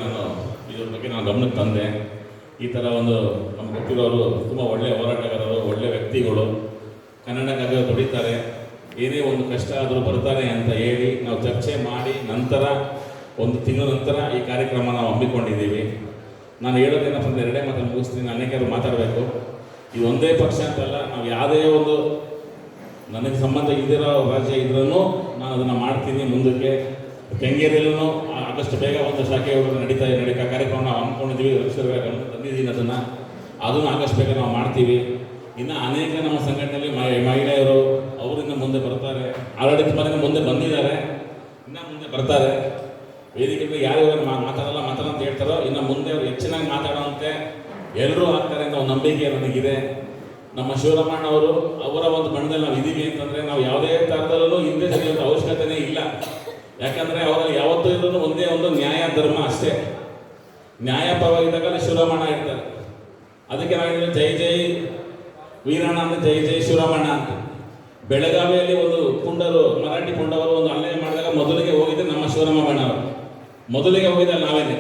ನಾನು ಇದ್ರ ಬಗ್ಗೆ ನಾನು ಗಮನಕ್ಕೆ ತಂದೆ. ಈ ಥರ ಒಂದು ನಮ್ಗೆ ಗೊತ್ತಿರೋರು ತುಂಬ ಒಳ್ಳೆಯ ಹೋರಾಟಗಾರರು, ಒಳ್ಳೆಯ ವ್ಯಕ್ತಿಗಳು, ಕನ್ನಡಕ್ಕಾಗಿ ದುಡಿತಾರೆ, ಏನೇ ಒಂದು ಕಷ್ಟ ಆದರೂ ಬರ್ತಾರೆ ಅಂತ ಹೇಳಿ ನಾವು ಚರ್ಚೆ ಮಾಡಿ ನಂತರ ಒಂದು ತಿಂಗಳ ನಂತರ ಈ ಕಾರ್ಯಕ್ರಮ ನಾವು ಹಮ್ಮಿಕೊಂಡಿದ್ದೀವಿ. ನಾನು ಹೇಳೋದೇನಪ್ಪ ಅಂದರೆ ಎರಡೇ ಮಾತನ್ನು ಮುಗಿಸ್ತೀನಿ, ಅನೇಕರು ಮಾತಾಡಬೇಕು. ಇದು ಒಂದೇ ಪಕ್ಷ ಅಂತಲ್ಲ, ನಾವು ಯಾವುದೇ ಒಂದು ನನಗೆ ಸಂಬಂಧ ಇದ್ದಿರೋ ರಾಜ್ಯ ಇದ್ರೂ ನಾನು ಅದನ್ನು ಮಾಡ್ತೀನಿ. ಮುಂದಕ್ಕೆ ಕೆಂಗೇರಿಯಲ್ಲೂ ಆದಷ್ಟು ಬೇಗ ಒಂದು ಶಾಖೆ ನಡೀತಾ ಕಾರ್ಯಕ್ರಮ ನಾವು ಅಂದ್ಕೊಂಡಿದ್ದೀವಿ, ತಂದಿದ್ದೀನಿ ಅದನ್ನು ಆದಷ್ಟು ಬೇಗ ನಾವು ಮಾಡ್ತೀವಿ. ಇನ್ನು ಅನೇಕ ನಮ್ಮ ಸಂಘಟನೆಯಲ್ಲಿ ಮಹಿಳೆಯರು ಅವರಿಂದ ಮುಂದೆ ಬರ್ತಾರೆ, ಆಲ್ರೆಡಿ ತುಂಬ ಜನ ಮುಂದೆ ಬಂದಿದ್ದಾರೆ, ಇನ್ನು ಮುಂದೆ ಬರ್ತಾರೆ. ವೇದಿಕೆಯಲ್ಲಿ ಯಾರು ಮಾತಾಡಲ್ಲ ಅಂತ ಹೇಳ್ತಾರೋ ಇನ್ನು ಮುಂದೆ ಅವರು ಹೆಚ್ಚಿನಾಗಿ ಮಾತಾಡುವಂತೆ ಎಲ್ಲರೂ ಆಗ್ತಾರೆ ಅಂತ ಒಂದು ನಂಬಿಕೆ ನನಗಿದೆ. ನಮ್ಮ ಶಿವರಾಮಣ್ಣ ಅವರು ಅವರ ಒಂದು ಬಣ್ಣದಲ್ಲಿ ನಾವು ಇದ್ದೀವಿ ಅಂತಂದರೆ ನಾವು ಯಾವುದೇ ಥರದಲ್ಲೂ ಹಿಂದೆ ಸರಿಯುವಂಥ ಅವಶ್ಯಕತೆಯೇ ಇಲ್ಲ. ಯಾಕಂದರೆ ಅವರಲ್ಲಿ ಯಾವತ್ತೂ ಇದ್ರೂ ಒಂದೇ ಒಂದು ನ್ಯಾಯ ಧರ್ಮ ಅಷ್ಟೇ. ನ್ಯಾಯ ಪರವಾಗಿದ್ದಾಗ ಶಿವರಾಮಣ್ಣ ಇರ್ತಾರೆ. ಅದಕ್ಕೆ ನಾವು ಜೈ ಜೈ ವೀರಣ್ಣ ಅಂತ, ಜೈ ಜೈ ಶಿವರಾಮಣ್ಣ ಅಂತ. ಬೆಳಗಾವಿಯಲ್ಲಿ ಒಂದು ಪುಂಡರು, ಮರಾಠಿ ಪುಂಡವರು ಒಂದು ಹಲ್ಲೆ ಮಾಡಿದಾಗ ಮೊದಲಿಗೆ ಹೋಗಿದ್ದೆ ನಮ್ಮ ಶಿವರಾಮಣ್ಣ ಅವರು. ಮೊದಲಿಗೆ ಹೋಗಿದ್ದ ನಾವೇನೆ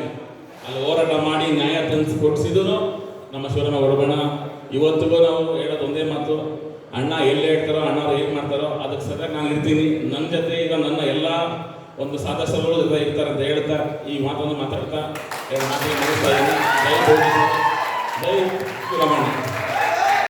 ಅಲ್ಲಿ ಹೋರಾಟ ಮಾಡಿ ನ್ಯಾಯ ತಂದು ಕೊಡಿಸಿದ್ರು ನಮ್ಮ ಶಿವರಾಮ ಒಡಬಣ್ಣ. ಇವತ್ತಿಗೂ ನಾವು ಹೇಳೋದು ಒಂದೇ ಮಾತು, ಅಣ್ಣ ಎಲ್ಲಿ ಹೇಳ್ತಾರೋ, ಅಣ್ಣವ್ರು ಏನು ಮಾಡ್ತಾರೋ ಅದಕ್ಕೆ ಸರಿಯಾಗಿ ನಾನು ಇರ್ತೀನಿ. ನನ್ನ ಜೊತೆ ಈಗ ನನ್ನ ಎಲ್ಲ ಒಂದು ಸದಸ್ಯರು ಜೊತೆ ಇರ್ತಾರೆ ಅಂತ ಹೇಳ್ತಾ ಈ ಮಾತನ್ನು ಮಾತಾಡ್ತಾ ಮಾತಿಗೆ ಮುಗಿಸ್ತಾ ಇದ್ದೀನಿ. ಜೈ ಶಿವರಾಮಣ್ಣ.